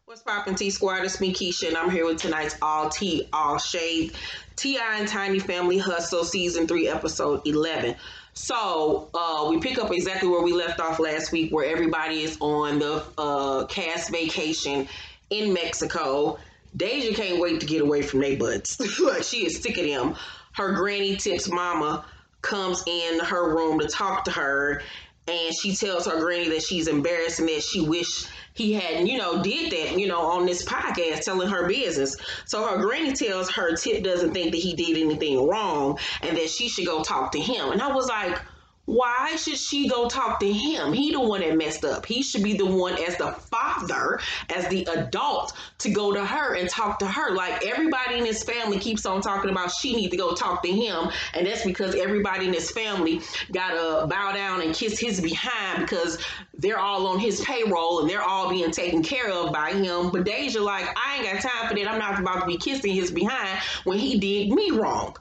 What's poppin', T Squad? It's me, Keisha, and I'm here with tonight's All Tea, All Shade, T.I. and Tiny Family Hustle, Season 3, Episode 11. So, we pick up exactly where we left off last week, where everybody is on the cast vacation in Mexico. Deyjah can't wait to get away from their butts. Like, she is sick of them. Her granny Tip's mama comes in her room to talk to her, and she tells her granny that she's embarrassed and that she wish he hadn't, did that, on this podcast, telling her business. So her granny tells her Tip doesn't think that he did anything wrong and that she should go talk to him. And I was like, why should she go talk to him? He the one that messed up. He should be the one as the father, as the adult, to go to her and talk to her. Like, everybody in his family keeps on talking about she need to go talk to him. And that's because everybody in his family gotta bow down and kiss his behind because they're all on his payroll and they're all being taken care of by him. But Deyjah like, I ain't got time for that. I'm not about to be kissing his behind when he did me wrong.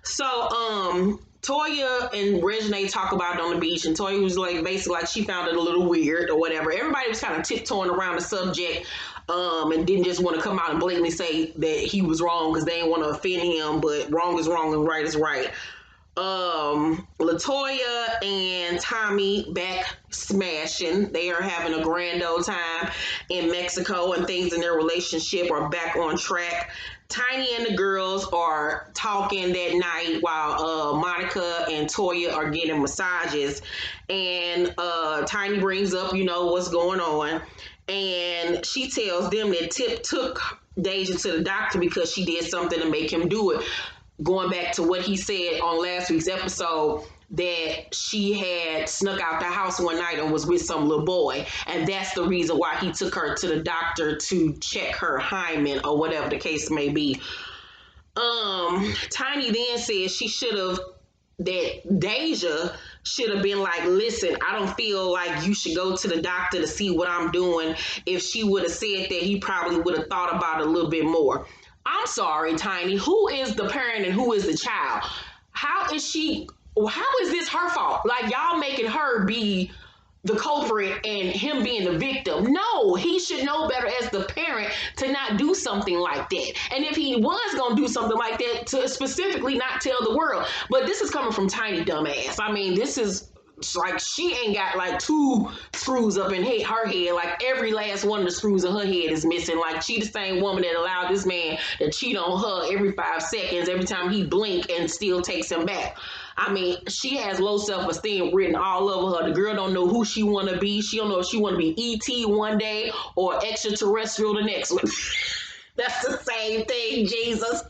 So, Toya and Reginae talk about it on the beach, and Toya was like, basically, like, she found it a little weird or whatever. Everybody was kind of tiptoeing around the subject, and didn't just want to come out and blatantly say that he was wrong because they didn't want to offend him, but wrong is wrong and right is right. Latoya and Tommy back smashing. They are having a grand old time in Mexico, and things in their relationship are back on track. Tiny and the girls are talking that night while Monica and Toya are getting massages, and Tiny brings up, what's going on, and she tells them that Tip took Deyjah to the doctor because she did something to make him do it. Going back to what he said on last week's episode, that she had snuck out the house one night and was with some little boy. And that's the reason why he took her to the doctor to check her hymen or whatever the case may be. Tiny then said that Deyjah should have been like, listen, I don't feel like you should go to the doctor to see what I'm doing. If she would have said that, he probably would have thought about it a little bit more. I'm sorry, Tiny. Who is the parent and who is the child? How is this her fault? Like, y'all making her be the culprit and him being the victim. No, he should know better as the parent to not do something like that. And if he was going to do something like that, to specifically not tell the world. But this is coming from Tiny dumbass. I mean, this is like, she ain't got like 2 screws up in her head. Like, every last one of the screws in her head is missing. Like, she the same woman that allowed this man to cheat on her every 5 seconds, every time he blink, and still takes him back. I mean, she has low self-esteem written all over her. The girl don't know who she want to be. She don't know if she want to be E.T. one day or extraterrestrial the next one. That's the same thing, Jesus.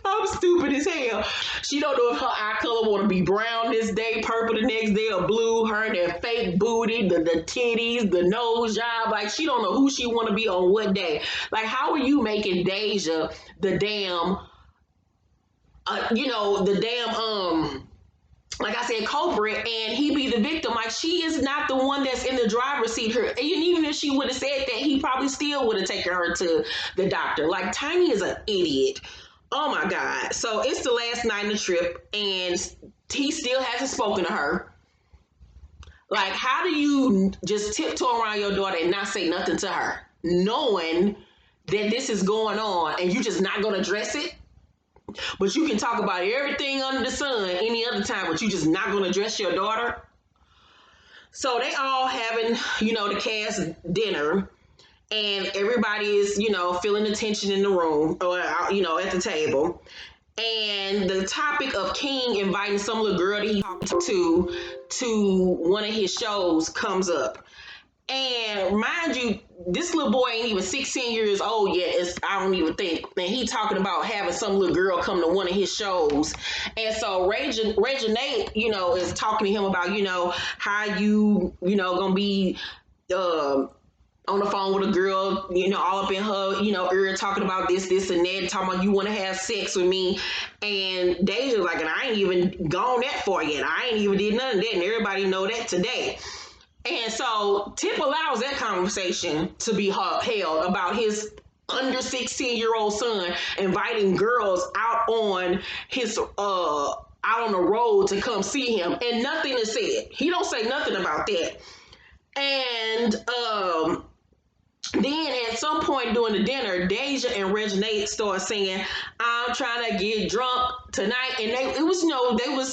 I'm stupid as hell. She don't know if her eye color want to be brown this day, purple the next day, or blue. Her and that fake booty, the titties, the nose job. Like, she don't know who she want to be on what day. Like, how are you making Deyjah the damn, like I said, culprit, and he be the victim? Like, she is not the one that's in the driver's seat. And even if she would have said that, he probably still would have taken her to the doctor. Like, Tiny is an idiot. Oh my God. So it's the last night of the trip, and he still hasn't spoken to her. Like, how do you just tiptoe around your daughter and not say nothing to her, knowing that this is going on, and you just not going to address it? But you can talk about everything under the sun any other time, but you just not going to address your daughter? So they all having, the cast dinner, and everybody is, feeling the tension in the room or, at the table. And the topic of King inviting some little girl that he talked to one of his shows comes up. And mind you, this little boy ain't even 16 years old yet. I don't even think. And he talking about having some little girl come to one of his shows. And so Reginae, is talking to him about, how you, gonna be on the phone with a girl, all up in her, ear, talking about this and that, talking about you want to have sex with me. And Deyjah's like, and I ain't even gone that far yet. I ain't even did none of that, and everybody know that today. And so Tip allows that conversation to be held about his under 16-year-old son inviting girls out on the road to come see him, and nothing is said. He don't say nothing about that. And doing the dinner, Deyjah and Reginae started singing, I'm trying to get drunk tonight. And they was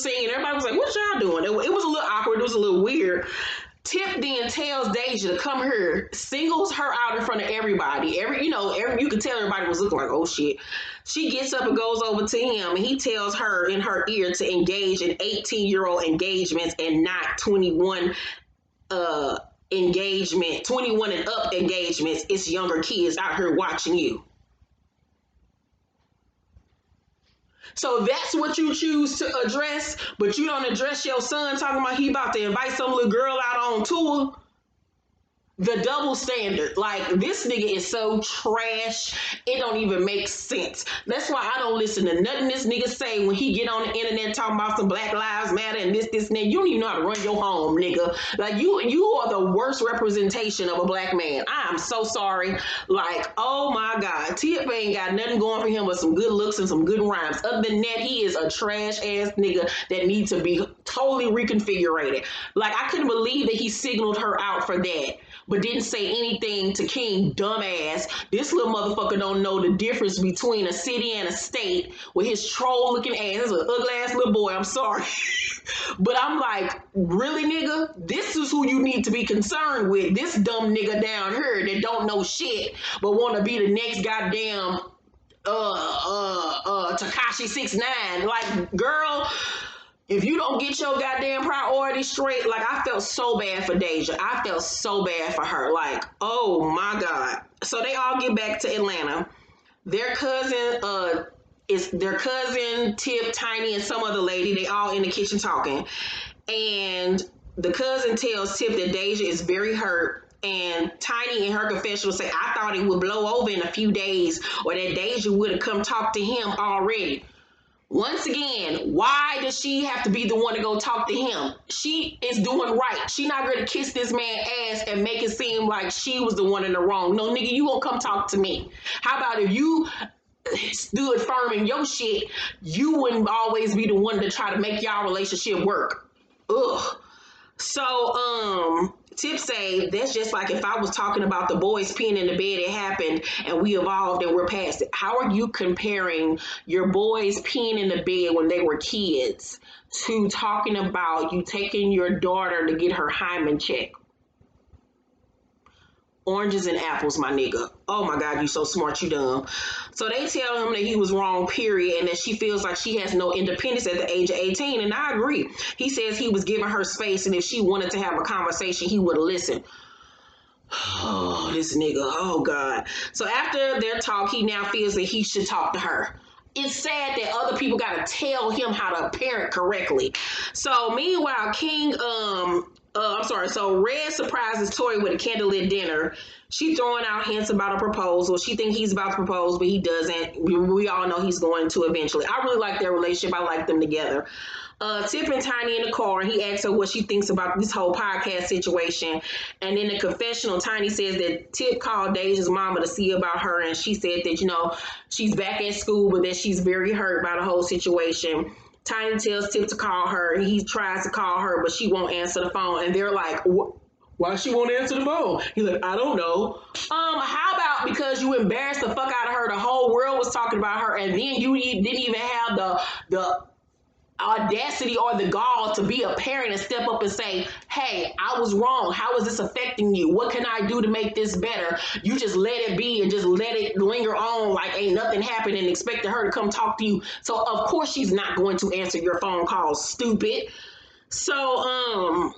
singing. Everybody was like, what y'all doing? It was a little awkward. It was a little weird. Tip then tells Deyjah to come here, singles her out in front of everybody. You could tell everybody was looking like, oh shit. She gets up and goes over to him, and he tells her in her ear to engage in 18-year-old engagements and not 21 21 and up engagements. It's younger kids out here watching you. So that's what you choose to address, but you don't address your son talking about he about to invite some little girl out on tour. The double standard. Like, this nigga is so trash, it don't even make sense. That's why I don't listen to nothing this nigga say when he get on the internet talking about some Black Lives Matter and this, and that. You don't even know how to run your home, nigga. Like, you are the worst representation of a black man. I'm so sorry. Like, oh my God. Tip ain't got nothing going for him but some good looks and some good rhymes. Other than that, he is a trash ass nigga that needs to be totally reconfigured. Like, I couldn't believe that he signaled her out for that, but didn't say anything to King, dumbass. This little motherfucker don't know the difference between a city and a state with his troll looking ass. This is an ugly ass little boy, I'm sorry. But I'm like, really, nigga? This is who you need to be concerned with. This dumb nigga down here that don't know shit but want to be the next goddamn Tekashi 6ix9ine. Like, girl, if you don't get your goddamn priorities straight, like, I felt so bad for Deyjah. I felt so bad for her. Like, oh my God. So they all get back to Atlanta. Their cousin, Tip, Tiny, and some other lady, they all in the kitchen talking. And the cousin tells Tip that Deyjah is very hurt. And Tiny in her confessional say, I thought it would blow over in a few days, or that Deyjah would have come talk to him already. Once again, why does she have to be the one to go talk to him? She is doing right. She not going to kiss this man's ass and make it seem like she was the one in the wrong. No, nigga, you gonna come talk to me. How about if you stood firm in your shit, you wouldn't always be the one to try to make y'all relationship work. Ugh. So, Tip say, that's just like if I was talking about the boys peeing in the bed, it happened and we evolved and we're past it. How are you comparing your boys peeing in the bed when they were kids to talking about you taking your daughter to get her hymen checked? Oranges and apples, my nigga. Oh my God, you so smart, you dumb. So they tell him that he was wrong, period, and that she feels like she has no independence at the age of 18, and I agree. He says he was giving her space, and if she wanted to have a conversation, he would have listened. Oh, this nigga, oh God. So after their talk, he now feels that he should talk to her. It's sad that other people got to tell him how to parent correctly. So meanwhile, so Red surprises Tori with a candlelit dinner. She throwing out hints about a proposal. She thinks he's about to propose, but he doesn't. We all know he's going to eventually. I really like their relationship. I like them together. Tip and Tiny in the car, and he asks her what she thinks about this whole podcast situation. And in the confessional, Tiny says that Tip called Deyjah's mama to see about her, and she said that, she's back at school, but that she's very hurt by the whole situation. Tiny tells Tip to call her. He tries to call her, but she won't answer the phone. And they're like, why she won't answer the phone? He's like, I don't know. How about because you embarrassed the fuck out of her? The whole world was talking about her, and then you didn't even have the audacity or the gall to be a parent and step up and say, hey, I was wrong. How is this affecting you? What can I do to make this better? You just let it be and just let it linger on like ain't nothing happened and expected her to come talk to you. So of course she's not going to answer your phone calls, stupid. So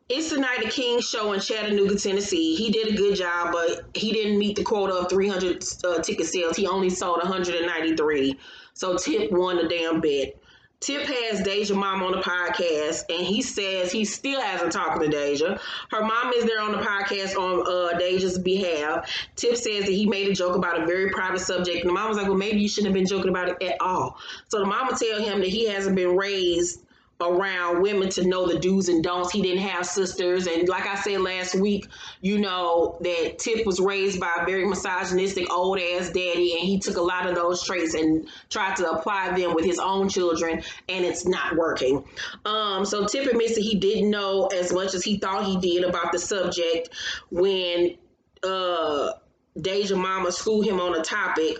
it's the night of King's show in Chattanooga, Tennessee. He did a good job, but he didn't meet the quota of 300 ticket sales. He only sold 193. So Tip won the damn bet. Tip has Deyjah's mom on the podcast, and he says he still hasn't talked to Deyjah. Her mom is there on the podcast on Deyjah's behalf. Tip says that he made a joke about a very private subject, and the mom was like, well, maybe you shouldn't have been joking about it at all. So the mama tell him that he hasn't been raised around women to know the do's and don'ts. He didn't have sisters, and like I said last week, that Tip was raised by a very misogynistic old ass daddy, and he took a lot of those traits and tried to apply them with his own children, and it's not working. So Tip admits that he didn't know as much as he thought he did about the subject when Deyjah mama school him on a topic.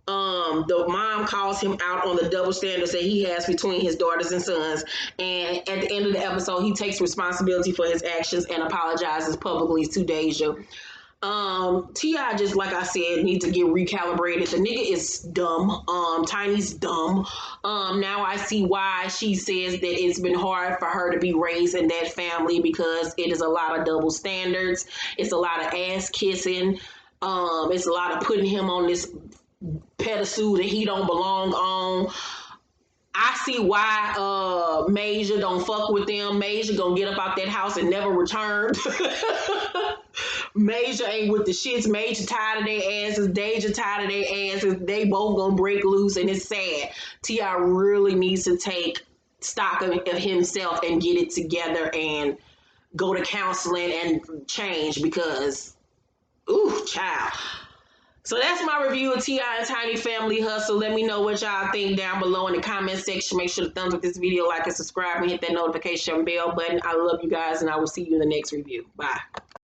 The mom calls him out on the double standards that he has between his daughters and sons. And at the end of the episode, he takes responsibility for his actions and apologizes publicly to Deyjah. T.I., just like I said, needs to get recalibrated. The nigga is dumb. Tiny's dumb. Now I see why she says that it's been hard for her to be raised in that family, because it is a lot of double standards. It's a lot of ass kissing. It's a lot of putting him on this pedestal that he don't belong on. I see why Major don't fuck with them. Major gonna get up out that house and never return. Major ain't with the shits. Major tired of their asses. Deyjah tired of their asses. They both gonna break loose, and it's sad. T.I. really needs to take stock of himself and get it together and go to counseling and change, because, ooh, child. So that's my review of T.I. and Tiny Family Hustle. Let me know what y'all think down below in the comment section. Make sure to thumbs up this video, like and subscribe, and hit that notification bell button. I love you guys, and I will see you in the next review. Bye.